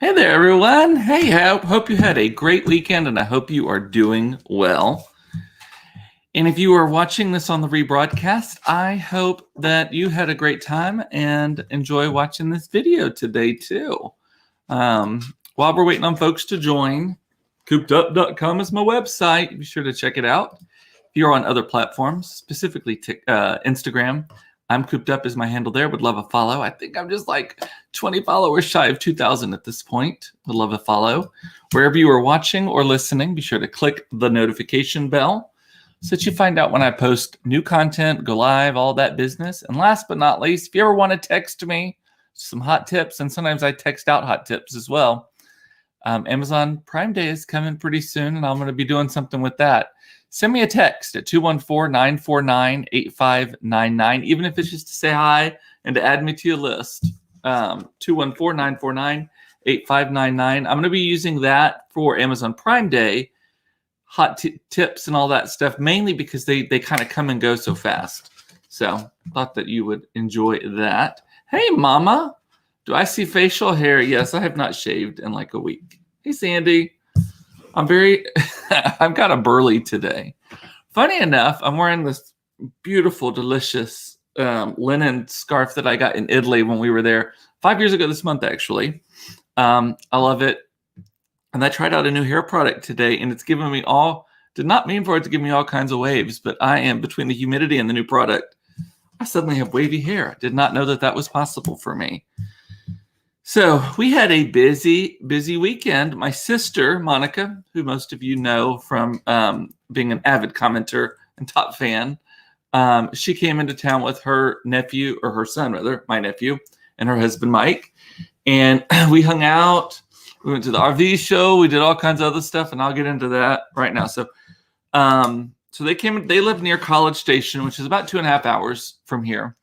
Hey there, everyone. Hey, hope you had a great weekend, and I hope you are doing well. And if you are watching this on the rebroadcast, I hope that you had a great time and enjoy watching this video today, too. While we're waiting on folks to join, coopedup.com is my website. Be sure to check it out. If you're on other platforms, specifically Instagram, I'm Cooped Up is my handle there. Would love a follow. I think I'm just like 20 followers shy of 2,000 at this point. Would love a follow. Wherever you are watching or listening, be sure to click the notification bell so that you find out when I post new content, go live, all that business. And last but not least, if you ever want to text me some hot tips, and sometimes I text out hot tips as well, Amazon Prime Day is coming pretty soon, and I'm going to be doing something with that. Send me a text at 214-949-8599, even if it's just to say hi and to add me to your list. 214-949-8599. I'm going to be using that for Amazon Prime Day, hot tips and all that stuff, mainly because they kind of come and go so fast. So thought that you would enjoy that. Hey, Mama. Do I see facial hair? Yes, I have not shaved in like a week. Hey, Sandy. I'm kind of burly today. Funny enough, I'm wearing this beautiful, delicious linen scarf that I got in Italy when we were there 5 years ago this month, actually. I love it. And I tried out a new hair product today, and it's given me did not mean for it to give me all kinds of waves, but I am, between the humidity and the new product, I suddenly have wavy hair. I did not know that that was possible for me. So we had a busy weekend. My sister, Monica, who most of you know from being an avid commenter and top fan, she came into town with her nephew, or her son rather, my nephew, and her husband, Mike. And we hung out. We went to the RV show. We did all kinds of other stuff, and I'll get into that right now. So they live near College Station, which is about 2.5 hours from here.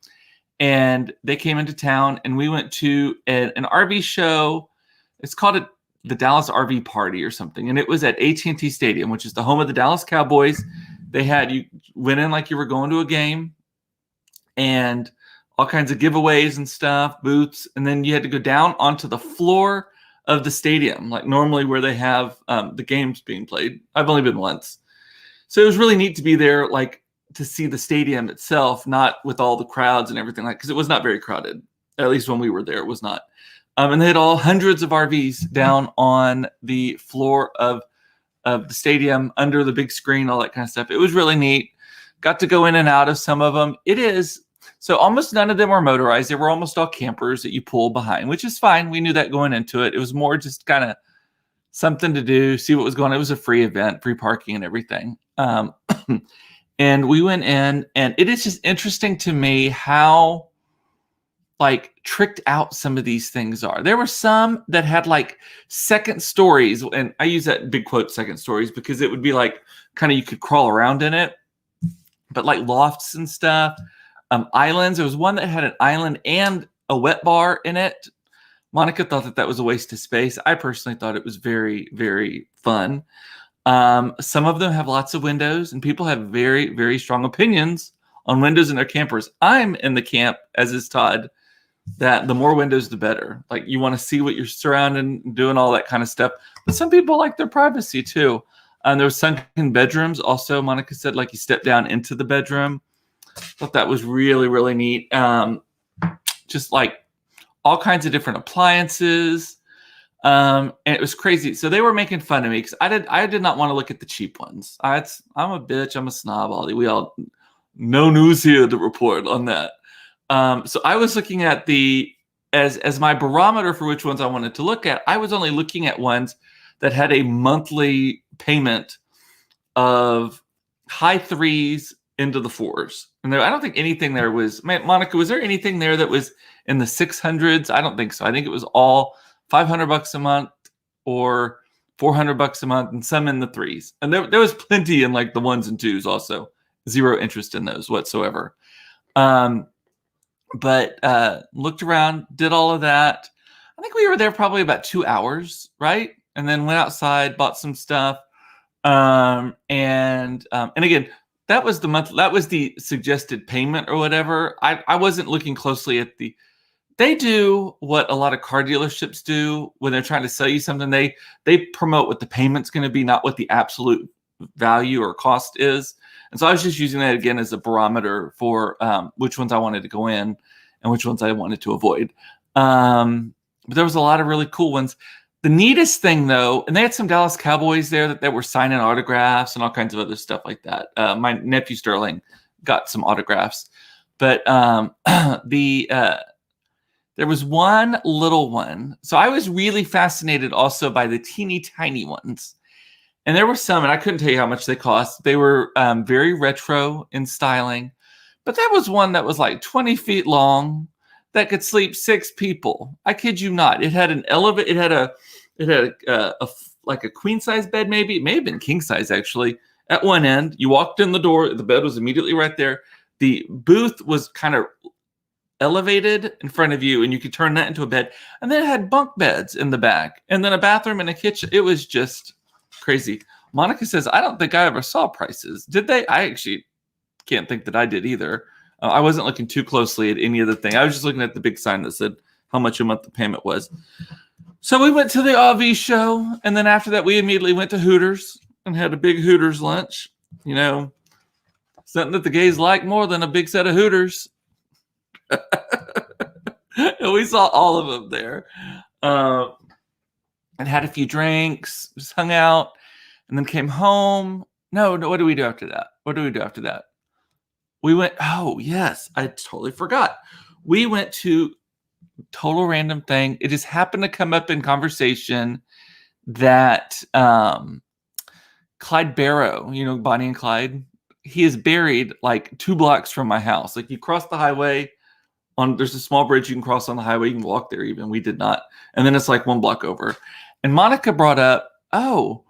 And they came into town, and we went to an RV show. It's called the Dallas RV Party or something. And it was at AT&T Stadium, which is the home of the Dallas Cowboys. You went in like you were going to a game, and all kinds of giveaways and stuff, booths. And then you had to go down onto the floor of the stadium, like normally where they have the games being played. I've only been once. So it was really neat to be there, like, to see the stadium itself, not with all the crowds and everything, like, because it was not very crowded. At least when we were there, it was not. And they had hundreds of RVs down on the floor of the stadium, under the big screen, all that kind of stuff. It was really neat. Got to go in and out of some of them. So almost none of them were motorized. They were almost all campers that you pull behind, which is fine. We knew that going into it. It was more just kind of something to do, see what was going on. It was a free event, free parking and everything. And we went in, and it is just interesting to me how like tricked out some of these things are. There were some that had like second stories, and I use that big quote, second stories, because it would be like kind of you could crawl around in it, but like lofts and stuff. Islands. There was one that had an island and a wet bar in it. Monica thought that was a waste of space. I personally thought it was very, very fun. Some of them have lots of windows, and people have very, very strong opinions on windows in their campers. I'm in the camp, as is Todd, that the more windows, the better. Like, you want to see what you're surrounding and doing all that kind of stuff. But some people like their privacy too. There was sunken bedrooms. Also, Monica said, like, you step down into the bedroom. Thought that was really, really neat. Just like all kinds of different appliances. And it was crazy. So they were making fun of me because I did not want to look at the cheap ones. I'm a bitch. I'm a snob. We all, no news here to report on that. So I was looking at as my barometer for which ones I wanted to look at. I was only looking at ones that had a monthly payment of high threes into the fours. And I don't think anything there was, Monica, was there anything there that was in the 600s? I don't think so. I think it was all $500 a month or $400 a month, and some in the threes. And there was plenty in like the ones and twos also. Zero interest in those whatsoever. But looked around, did all of that. I think we were there probably about 2 hours, right? And then went outside, bought some stuff. And again, that was the suggested payment or whatever. I wasn't looking closely at They do what a lot of car dealerships do when they're trying to sell you something. They promote what the payment's going to be, not what the absolute value or cost is. And so I was just using that again as a barometer for which ones I wanted to go in and which ones I wanted to avoid. But there was a lot of really cool ones. The neatest thing, though, and they had some Dallas Cowboys there that were signing autographs and all kinds of other stuff like that. My nephew Sterling got some autographs. But there was one little one. So I was really fascinated also by the teeny tiny ones. And there were some, and I couldn't tell you how much they cost. They were very retro in styling. But there was one that was like 20 feet long that could sleep 6 people. I kid you not. It had an elevator. It had like a queen size bed, maybe. It may have been king size, actually. At one end, you walked in the door. The bed was immediately right there. The booth was kind of elevated in front of you, and you could turn that into a bed. And then it had bunk beds in the back, and then a bathroom and a kitchen. It was just crazy. Monica says, I don't think I ever saw prices. Did they? I actually can't think that I did either. I wasn't looking too closely at any of the thing. I was just looking at the big sign that said how much a month the payment was. So we went to the RV show, and then after that, we immediately went to Hooters and had a big Hooters lunch. You know, something that the gays like more than a big set of Hooters. And we saw all of them there, and had a few drinks, just hung out, and then came home. No, what do we do after that? We went, oh yes, I totally forgot. We went to total random thing. It just happened to come up in conversation that Clyde Barrow, you know, Bonnie and Clyde, he is buried like 2 blocks from my house. Like you cross the highway, there's a small bridge you can cross on the highway. You can walk there even. We did not. And then it's like 1 block over. And Monica brought up, Bonnie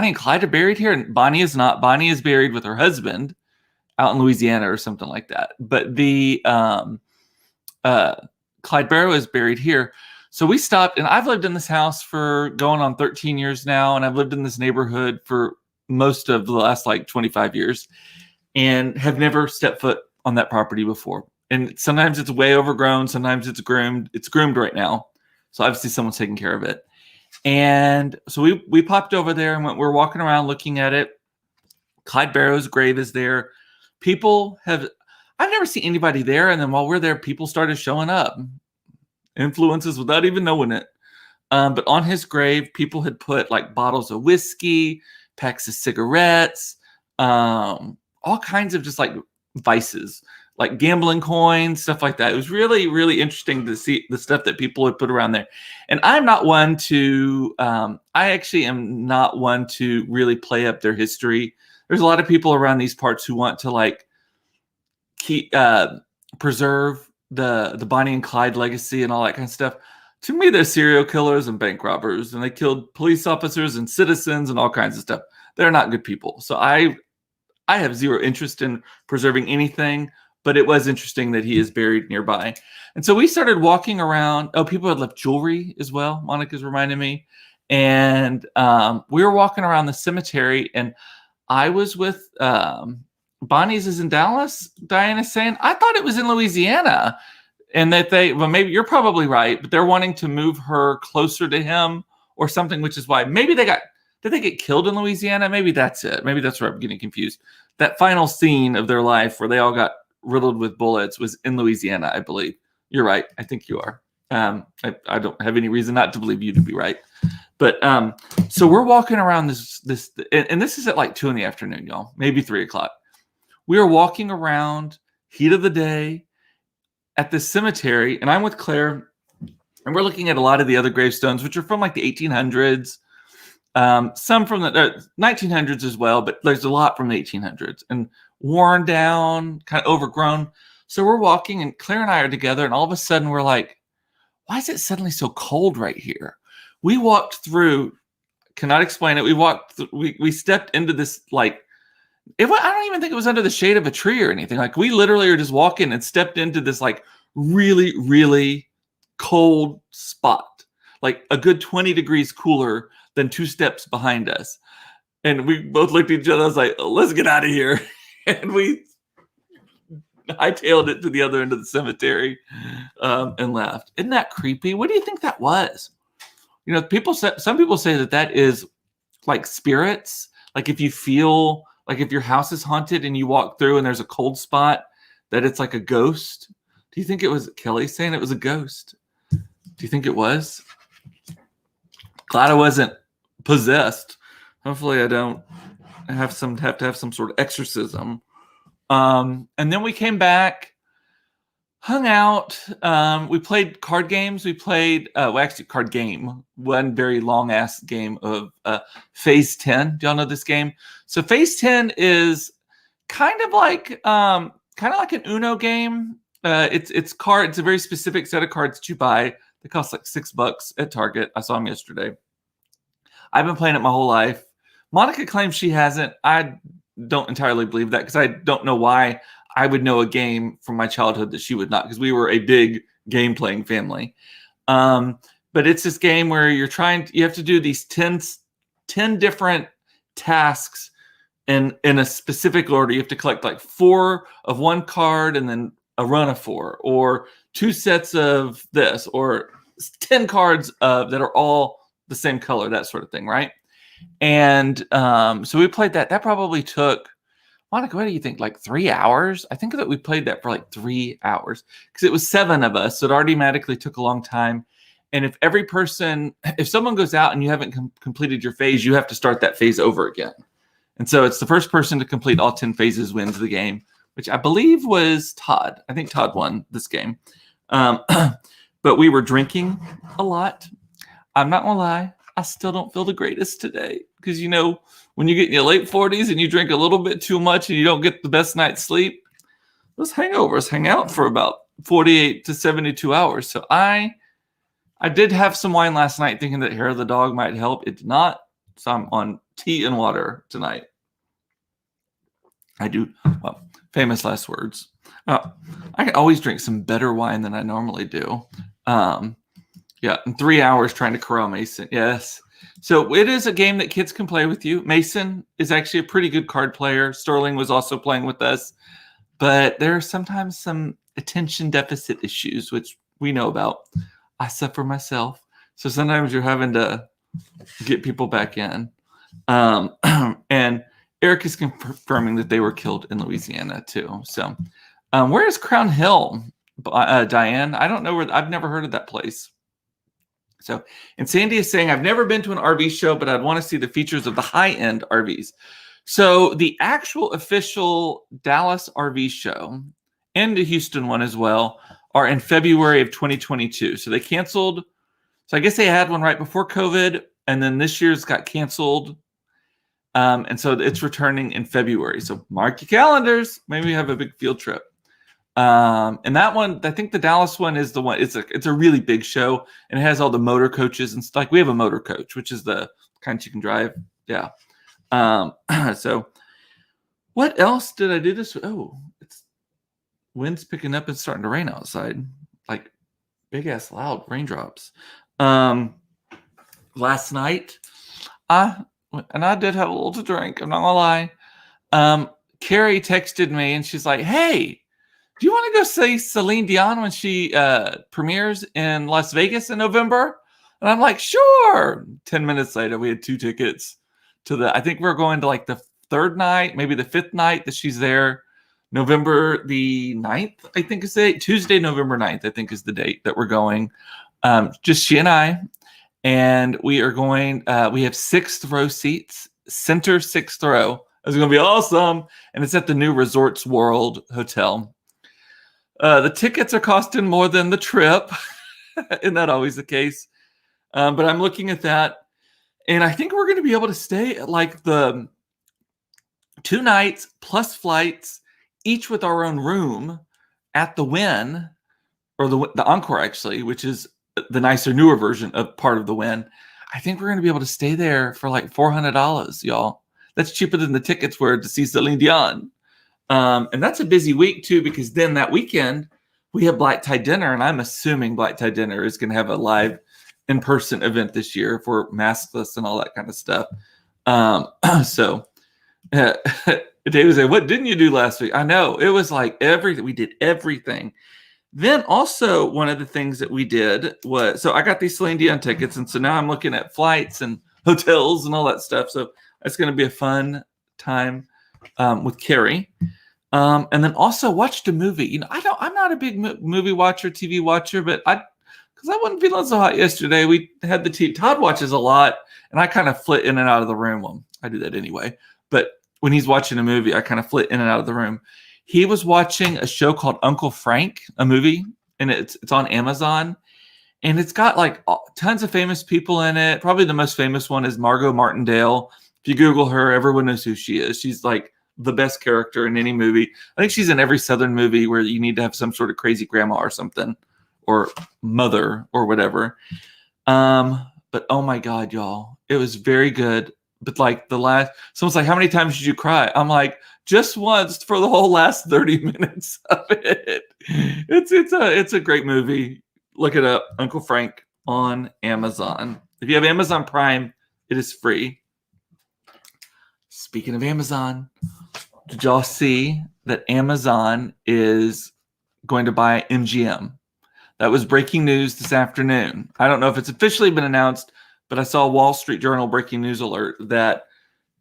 and Clyde are buried here. And Bonnie is not. Bonnie is buried with her husband out in Louisiana or something like that. But the Clyde Barrow is buried here. So we stopped, and I've lived in this house for going on 13 years now. And I've lived in this neighborhood for most of the last like 25 years. And have never stepped foot on that property before. And sometimes it's way overgrown. Sometimes it's groomed. It's groomed right now. So obviously someone's taking care of it. And so we popped over there and we're walking around looking at it. Clyde Barrow's grave is there. I've never seen anybody there. And then while we're there, people started showing up. Influences without even knowing it. But on his grave, people had put like bottles of whiskey, packs of cigarettes, all kinds of just like vices, like gambling coins, stuff like that. It was really, really interesting to see the stuff that people had put around there. And I'm not one to, I actually am not one to really play up their history. There's a lot of people around these parts who want to like keep, preserve the Bonnie and Clyde legacy and all that kind of stuff. To me, they're serial killers and bank robbers, and they killed police officers and citizens and all kinds of stuff. They're not good people. So I have zero interest in preserving anything, but it was interesting that he is buried nearby. And so we started walking around. Oh, people had left jewelry as well. Monica's reminding me. And we were walking around the cemetery, and I was with Bonnie's is in Dallas. Diana's saying, I thought it was in Louisiana. And that maybe you're probably right, but they're wanting to move her closer to him or something, which is why maybe did they get killed in Louisiana? Maybe that's it. Maybe that's where I'm getting confused. That final scene of their life where they all got riddled with bullets was in Louisiana, I believe. You're right. I think you are. I don't have any reason not to believe you to be right. But so we're walking around this, and this is at like 2 p.m, y'all, maybe 3 o'clock. We are walking around, heat of the day, at the cemetery, and I'm with Claire, and we're looking at a lot of the other gravestones, which are from like the 1800s. Some from the 1900s as well, but there's a lot from the 1800s and worn down, kind of overgrown. So we're walking, and Claire and I are together, and all of a sudden we're like, why is it suddenly so cold right here? We walked through, cannot explain it. We stepped into this, like, I don't even think it was under the shade of a tree or anything. Like, we literally are just walking and stepped into this like really, really cold spot, like a good 20 degrees cooler than 2 steps behind us. And we both looked at each other. I was like, let's get out of here. And we hightailed it to the other end of the cemetery and left. Isn't that creepy? What do you think that was? You know, some people say that is like spirits. Like if you feel like if your house is haunted and you walk through and there's a cold spot, that it's like a ghost. Do you think it was Kelly saying it was a ghost? Do you think it was? Glad I wasn't possessed. Hopefully I don't have to have some sort of exorcism. And then we came back, hung out. We played card games. We played, card game. One very long ass game of Phase 10. Do y'all know this game? So Phase 10 is kind of like an Uno game. It's a very specific set of cards that you buy. They cost like $6 at Target. I saw them yesterday. I've been playing it my whole life. Monica claims she hasn't. I don't entirely believe that because I don't know why I would know a game from my childhood that she would not, because we were a big game playing family. But it's this game where you have to do these 10 different tasks in a specific order. You have to collect like 4 of one card and then a run of 4, or 2 sets of this, or 10 cards that are all the same color, that sort of thing, right? And so we played that. That probably took, Monica, what do you think, like 3 hours? I think that we played that for like 3 hours because it was 7 of us, so it automatically took a long time. And if someone goes out and you haven't completed your phase, you have to start that phase over again. And so it's the first person to complete all 10 phases wins the game, which I believe was Todd. I think Todd won this game. But we were drinking a lot. I'm not gonna lie, I still don't feel the greatest today because, you know, when you get in your late 40s and you drink a little bit too much and you don't get the best night's sleep, those hangovers hang out for about 48 to 72 hours. So I did have some wine last night thinking that hair of the dog might help. It did not. So I'm on tea and water tonight. Famous last words. I can always drink some better wine than I normally do. In 3 hours trying to corral Mason. Yes. So it is a game that kids can play with you. Mason is actually a pretty good card player. Sterling was also playing with us. But there are sometimes some attention deficit issues, which we know about. I suffer myself. So sometimes you're having to get people back in. And Eric is confirming that they were killed in Louisiana too. So where is Crown Hill, Diane? I don't know where. I've never heard of that place. So, and Sandy is saying, I've never been to an RV show, but I'd want to see the features of the high-end RVs. So the actual official Dallas RV show and the Houston one as well are in February of 2022. So they canceled. So I guess they had one right before COVID, and then this year's got canceled. And so it's returning in February. So mark your calendars. Maybe we have a big field trip. And that one, I think the Dallas one is the one. It's a really big show, and it has all the motor coaches and stuff. Like we have a motor coach, which is the kind you can drive. Yeah. So what else did I do this? Oh, it's wind's picking up and starting to rain outside, like big ass loud raindrops. Last night, I did have a little to drink. I'm not gonna lie. Carrie texted me and she's like, "Hey, do you want to go see Celine Dion when she premieres in Las Vegas in November?" And I'm like, "Sure." 10 minutes later, we had 2 tickets to I think we're going to like the 3rd night, maybe the 5th night that she's there. November the 9th, I think is the date. Tuesday, November 9th, I think is the date that we're going. Just she and I. And we are going, we have 6th row seats, center 6th row. It's going to be awesome. And it's at the new Resorts World Hotel. The tickets are costing more than the trip. Isn't that always the case? But I'm looking at that. And I think we're going to be able to stay at like the 2 nights plus flights, each with our own room at the Wynn, or the Encore actually, which is the nicer, newer version of part of the Wynn. I think we're going to be able to stay there for like $400, y'all. That's cheaper than the tickets were to see Celine Dion. And that's a busy week too, because then that weekend we have Black Tie Dinner, and I'm assuming Black Tie Dinner is going to have a live in-person event this year for maskless and all that kind of stuff. So it Dave was like, what didn't you do last week? I know. It was like everything. We did everything. Then also one of the things that we did was, so I got these Celine Dion tickets. And so now I'm looking at flights and hotels and all that stuff. So it's going to be a fun time with Carrie. And then also watched a movie. You know, I'm not a big movie watcher, TV watcher, but because I wasn't feeling so hot yesterday, we had the TV. Todd watches a lot, and I kind of flit in and out of the room. Well, I do that anyway. But when he's watching a movie, I kind of flit in and out of the room. He was watching a show called Uncle Frank, a movie, and it's on Amazon. And it's got like tons of famous people in it. Probably the most famous one is Margot Martindale. If you Google her, everyone knows who she is. She's like the best character in any movie. I think she's in every Southern movie where you need to have some sort of crazy grandma or something, or mother or whatever. But oh my God, y'all, it was very good. But like someone's like, how many times did you cry? I'm like, just once for the whole last 30 minutes of it. It's a great movie. Look it up, Uncle Frank on Amazon. If you have Amazon Prime, it is free. Speaking of Amazon, did y'all see that Amazon is going to buy MGM? That was breaking news this afternoon. I don't know if it's officially been announced, but I saw a Wall Street Journal breaking news alert that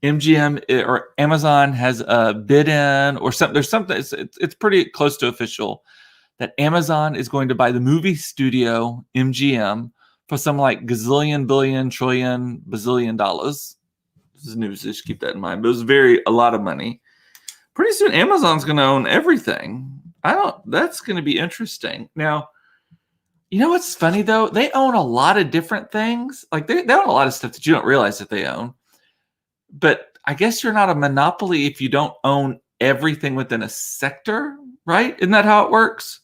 MGM or Amazon has a bid in or something. There's something. It's pretty close to official that Amazon is going to buy the movie studio MGM for some like gazillion, billion, trillion, bazillion dollars. This is news. Just keep that in mind. But it was a lot of money. Pretty soon, Amazon's going to own everything. That's going to be interesting. Now, you know what's funny though? They own a lot of different things. Like they own a lot of stuff that you don't realize that they own. But I guess you're not a monopoly if you don't own everything within a sector, right? Isn't that how it works?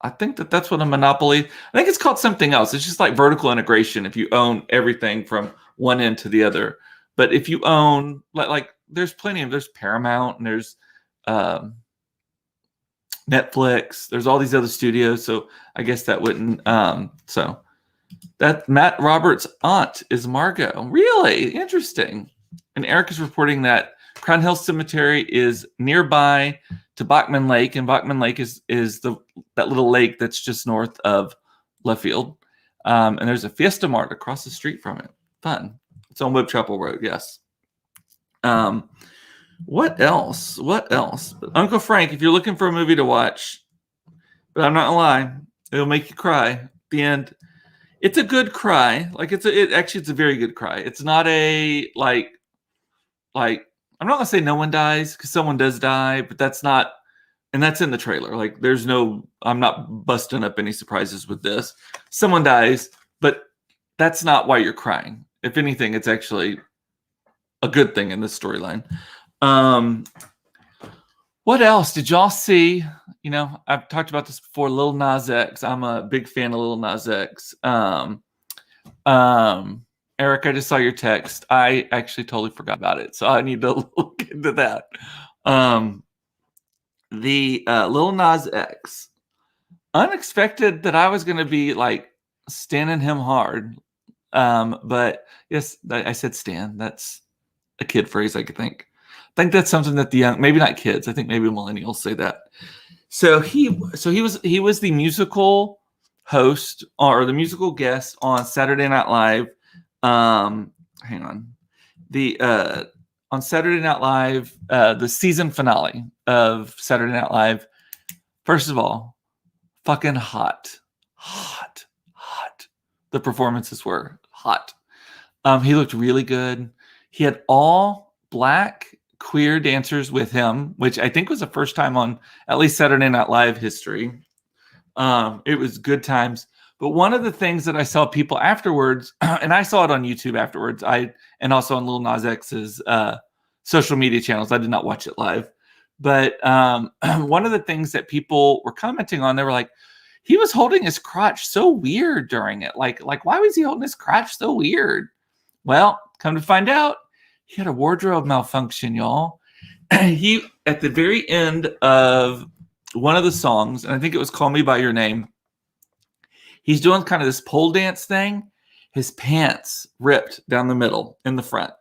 I think that's what a monopoly. I think it's called something else. It's just like vertical integration. If you own everything from one end to the other, but if you own like there's Paramount and there's Netflix. There's all these other studios, so I guess that wouldn't. So that Matt Roberts' aunt is Margot. Really interesting. And Eric is reporting that Crown Hill Cemetery is nearby to Bachman Lake, and Bachman Lake is that little lake that's just north of Luffield. And there's a Fiesta Mart across the street from it. Fun. It's on Webb Chapel Road. Yes. What else? Uncle Frank, if you're looking for a movie to watch, but I'm not gonna lie, it'll make you cry at the end. It's a good cry. Like it's a very good cry. It's not a like I'm not gonna say no one dies because someone does die, but that's not, and that's in the trailer. Like I'm not busting up any surprises with this. Someone dies, but that's not why you're crying. If anything, it's actually a good thing in this storyline. What else did y'all see? You know, I've talked about this before. Lil Nas X. I'm a big fan of Lil Nas X. Eric, I just saw your text. I actually totally forgot about it, so I need to look into that. The Lil Nas X. Unexpected that I was going to be like standing him hard. But yes, I said stan. That's a kid phrase, I think. I think that's something that the young, maybe not kids. I think maybe millennials say that. So he was the musical host or the musical guest on Saturday Night Live. On Saturday Night Live, the season finale of Saturday Night Live. First of all, fucking hot. The performances were hot. He looked really good. He had all black queer dancers with him, which I think was the first time on at least Saturday Night Live history. It was good times. But one of the things that I saw people afterwards, and I saw it on YouTube afterwards, and also on Lil Nas X's social media channels. I did not watch it live. But one of the things that people were commenting on, they were like, he was holding his crotch so weird during it. Like why was he holding his crotch so weird? Well, come to find out, he had a wardrobe malfunction, y'all. He, at the very end of one of the songs, and I think it was Call Me By Your Name, he's doing kind of this pole dance thing. His pants ripped down the middle in the front.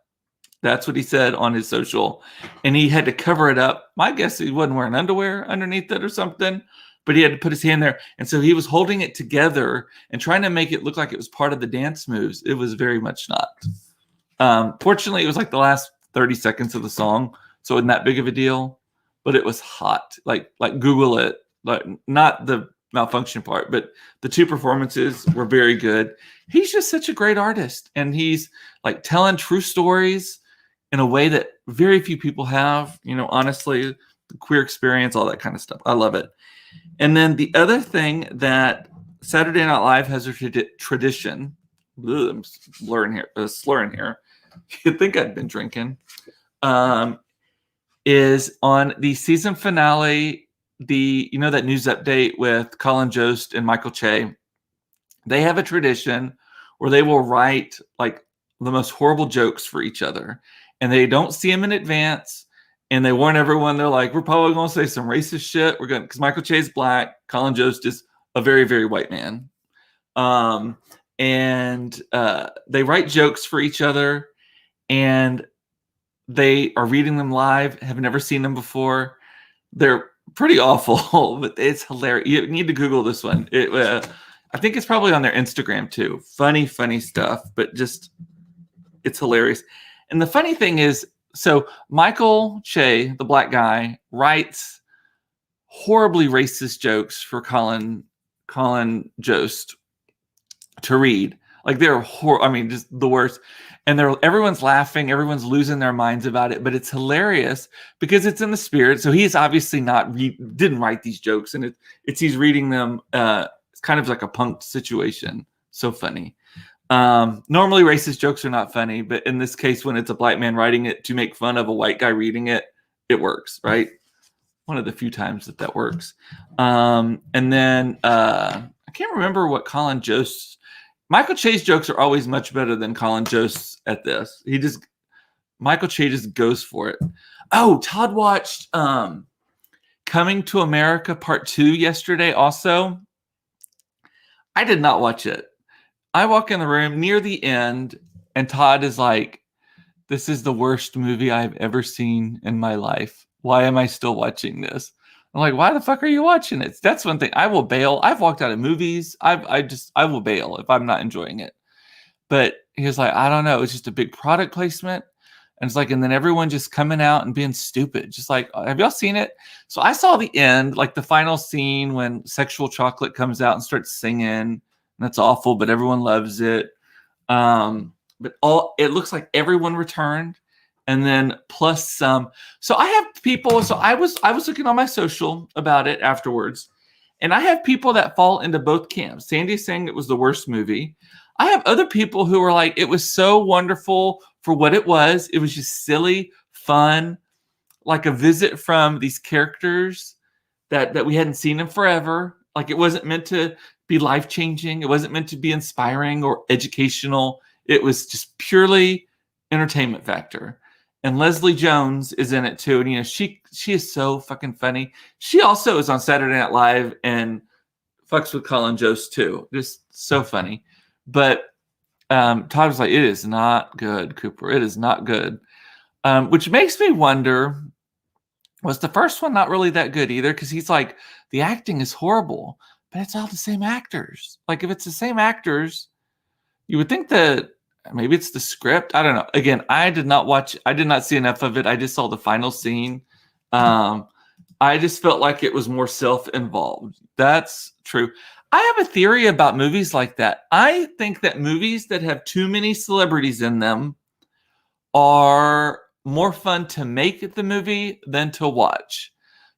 That's what he said on his social. And he had to cover it up. My guess he wasn't wearing underwear underneath it or something, but he had to put his hand there. And so he was holding it together and trying to make it look like it was part of the dance moves. It was very much not. Fortunately, it was like the last 30 seconds of the song, so it wasn't that big of a deal, but it was hot. Like Google it, like not the Malfunction part, but the two performances were very good. He's just such a great artist, and he's like telling true stories in a way that very few people have, honestly, the queer experience, all that kind of stuff. I love it. And then the other thing that Saturday Night Live has a tradition, I'm slurring here. You'd think I'd been drinking, is on the season finale, that news update with Colin Jost and Michael Che. They have a tradition where they will write like the most horrible jokes for each other, and they don't see them in advance, and they warn everyone. They're like, we're probably going to say some racist shit. Because Michael Che is black, Colin Jost is a very, very white man. And they write jokes for each other, and they are reading them live, have never seen them before. They're pretty awful, but it's hilarious. You need to Google this one. I think it's probably on their Instagram too. Funny stuff, but just it's hilarious. And the funny thing is, so Michael Che, the black guy, writes horribly racist jokes for Colin Jost to read. Like they're just the worst. And everyone's laughing, everyone's losing their minds about it, but it's hilarious because it's in the spirit. So he's obviously didn't write these jokes, and he's reading them. It's kind of like a punked situation. So funny. Normally racist jokes are not funny, but in this case, when it's a black man writing it to make fun of a white guy reading it, it works, right? One of the few times that works. And then I can't remember what Michael Che's jokes are always much better than Colin Jost's at this. Michael Che just goes for it. Oh, Todd watched Coming to America Part 2 yesterday also. I did not watch it. I walk in the room near the end, and Todd is like, this is the worst movie I've ever seen in my life. Why am I still watching this? I'm like, why the fuck are you watching it? That's one thing. I will bail. I've walked out of movies. I will bail if I'm not enjoying it. But he was like, I don't know. It's just a big product placement. And it's like, and then everyone just coming out and being stupid. Just like, have y'all seen it? So I saw the end, like the final scene when Sexual Chocolate comes out and starts singing. And that's awful, but everyone loves it. But it looks like everyone returned. And then plus some. So I have people. So I was looking on my social about it afterwards, and I have people that fall into both camps. Sandy's saying it was the worst movie. I have other people who are like, it was so wonderful for what it was. It was just silly, fun, like a visit from these characters that we hadn't seen in forever. Like it wasn't meant to be life-changing. It wasn't meant to be inspiring or educational. It was just purely entertainment factor. And Leslie Jones is in it too. And, she is so fucking funny. She also is on Saturday Night Live and fucks with Colin Jost too. Just so funny. But Todd was like, it is not good, Cooper. It is not good. Which makes me wonder, was the first one not really that good either? Because he's like, the acting is horrible, but it's all the same actors. Like if it's the same actors, you would think that maybe it's the script. I don't know. Again, I did not see enough of it. I just saw the final scene. I just felt like it was more self-involved. That's true. I have a theory about movies like that. I think that movies that have too many celebrities in them are more fun to make the movie than to watch.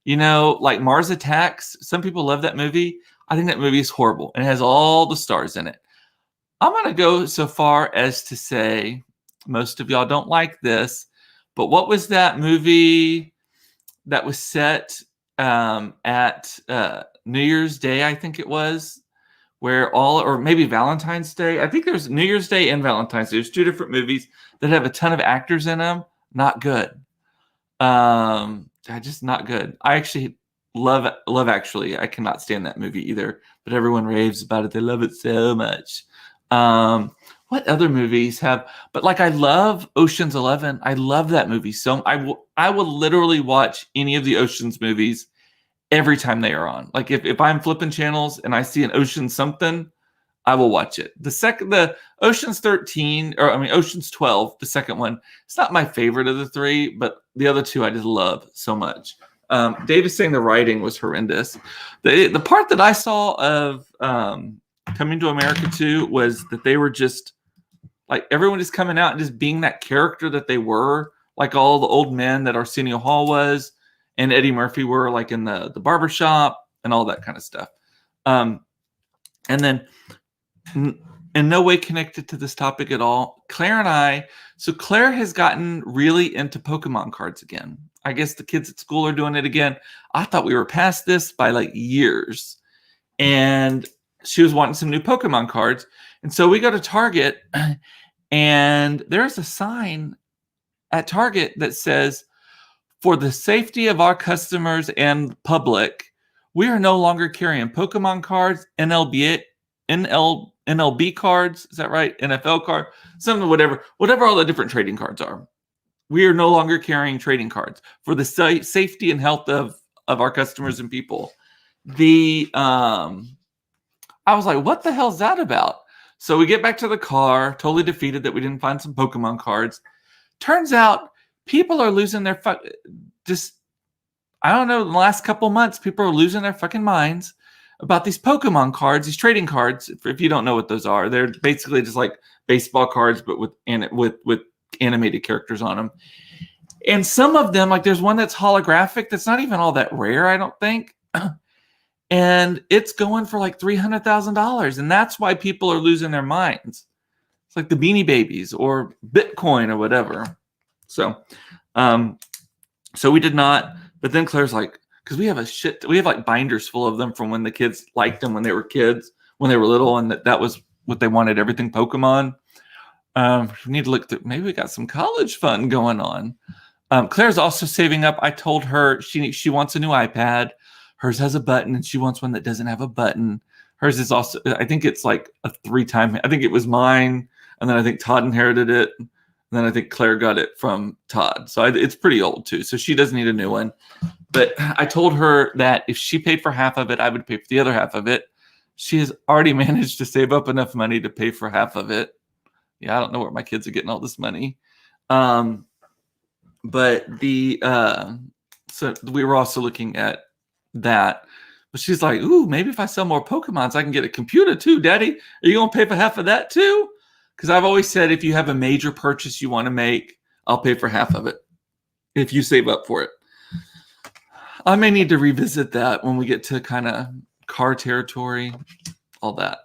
Like Mars Attacks. Some people love that movie. I think that movie is horrible and it has all the stars in it. I'm going to go so far as to say, most of y'all don't like this, but what was that movie that was set at New Year's Day, I think it was, or maybe Valentine's Day. I think there's New Year's Day and Valentine's Day. There's two different movies that have a ton of actors in them. Not good. Just not good. I actually love Actually. I cannot stand that movie either, but everyone raves about it. They love it so much. What what other movies have, but like I love Ocean's 11. I love that movie. So I will literally watch any of the Ocean's movies every time they are on. Like if I'm flipping channels and I see an Ocean something, I will watch it. The Ocean's 13, or I mean Ocean's 12, the second one, it's not my favorite of the three, but the other two I just love so much. Dave is saying the writing was horrendous. The part that I saw of Coming to America 2 was that they were just like everyone is coming out and just being that character that they were, like all the old men that Arsenio Hall was and Eddie Murphy were, like in the barbershop and all that kind of stuff. And then in no way connected to this topic at all, so Claire has gotten really into Pokemon cards again. I guess the kids at school are doing it again. I thought we were past this by like years. And she was wanting some new Pokemon cards. And so we go to Target, and there's a sign at Target that says, "For the safety of our customers and public, we are no longer carrying Pokemon cards, NLB cards." Is that right? NFL card, something, whatever all the different trading cards are. We are no longer carrying trading cards for the safety and health of our customers and people. I was like, what the hell is that about? So we get back to the car, totally defeated that we didn't find some Pokemon cards. Turns out people are losing their I don't know, in the last couple months, people are losing their fucking minds about these Pokemon cards, these trading cards. If you don't know what those are, they're basically just like baseball cards, but with animated characters on them. And some of them, like there's one that's holographic that's not even all that rare, I don't think. And it's going for like $300,000. And that's why people are losing their minds. It's like the Beanie Babies or Bitcoin or whatever. So we did not. But then Claire's like, because we have like binders full of them from when the kids liked them when they were kids, when they were little, and that was what they wanted, everything Pokemon. We need to look through, maybe we got some college fun going on. Claire's also saving up. I told her she wants a new iPad. Hers has a button, and she wants one that doesn't have a button. Hers is also, I think it's like a 3-time. I think it was mine, and then I think Todd inherited it, and then I think Claire got it from Todd. So it's pretty old too. So she does need a new one. But I told her that if she paid for half of it, I would pay for the other half of it. She has already managed to save up enough money to pay for half of it. Yeah, I don't know where my kids are getting all this money. But so we were also looking at that. But she's like, ooh, maybe if I sell more Pokemons, I can get a computer too, Daddy. Are you going to pay for half of that too? Because I've always said if you have a major purchase you want to make, I'll pay for half of it if you save up for it. I may need to revisit that when we get to kind of car territory, all that.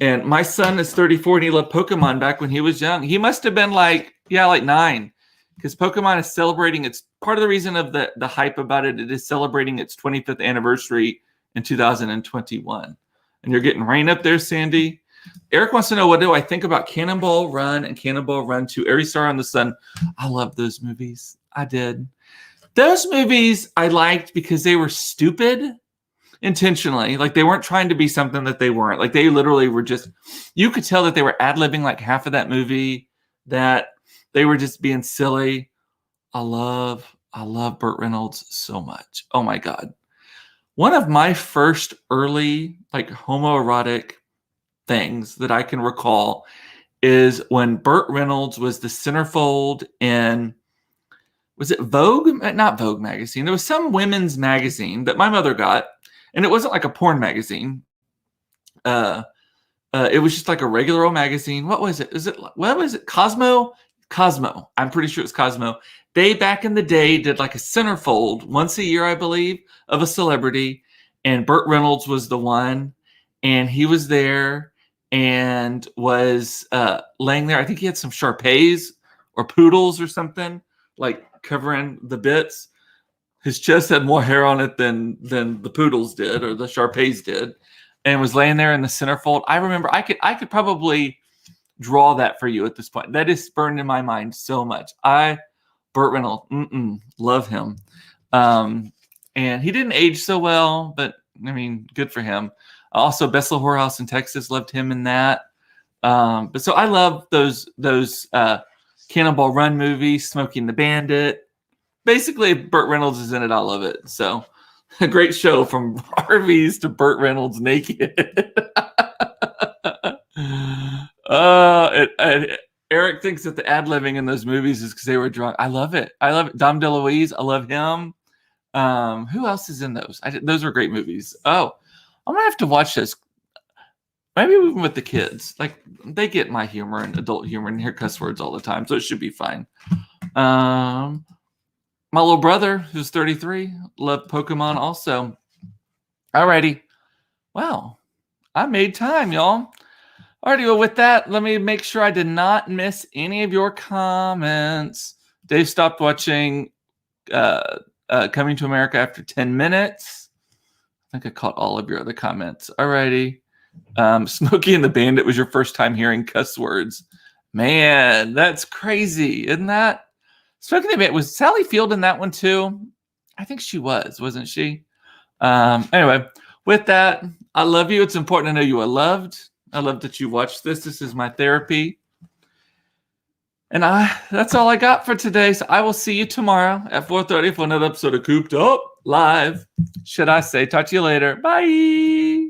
And my son is 34 and he loved Pokemon back when he was young. He must have been like 9, because Pokemon is celebrating. It's part of the reason of the hype about it. It is celebrating its 25th anniversary in 2021. And you're getting rain up there, Sandy. Eric wants to know, what do I think about Cannonball Run and Cannonball Run 2, Every Star on the Sun? I love those movies. I did. Those movies I liked because they were stupid intentionally. Like they weren't trying to be something that they weren't. Like they literally were just, you could tell that they were ad-libbing like half of that movie, that they were just being silly. I love Burt Reynolds so much. Oh my God. One of my first early like homoerotic things that I can recall is when Burt Reynolds was the centerfold in, was it Vogue? Not Vogue magazine. There was some women's magazine that my mother got, and it wasn't like a porn magazine. It was just like a regular old magazine. What was it? What was it? Cosmo? Cosmo. I'm pretty sure it's Cosmo. They, back in the day, did like a centerfold once a year, I believe, of a celebrity, and Burt Reynolds was the one, and he was there and was laying there. I think he had some Shar-Peis or poodles or something, like covering the bits. His chest had more hair on it than the poodles did or the Shar-Peis did, and was laying there in the centerfold. I remember I could probably draw that for you at this point. That is burned in my mind so much. Burt Reynolds, love him. And he didn't age so well, but I mean, good for him. Also, Best Little Whorehouse in Texas, loved him in that. But so I love those Cannonball Run movies, Smoking the Bandit. Basically, Burt Reynolds is in it. I love it. So a great show from RVs to Burt Reynolds naked. Eric thinks that the ad-libbing in those movies is because they were drunk. I love it. I love it. Dom DeLuise, I love him. Who else is in those? Those are great movies. Oh, I'm gonna have to watch this. Maybe even with the kids. Like, they get my humor and adult humor and hear cuss words all the time, so it should be fine. My little brother, who's 33, loved Pokemon also. Alrighty. Wow. I made time, y'all. Alrighty, well, with that, let me make sure I did not miss any of your comments. Dave stopped watching Coming to America after 10 minutes. I think I caught all of your other comments. Alrighty. Smokey and the Bandit was your first time hearing cuss words. Man, that's crazy, isn't that? Smokey and the Bandit, was Sally Field in that one too? I think she was, wasn't she? Anyway, with that, I love you. It's important to know you are loved. I love that you watched this. This is my therapy. And that's all I got for today. So I will see you tomorrow at 4:30 for another episode of Cooped Up Live. Should I say, talk to you later. Bye.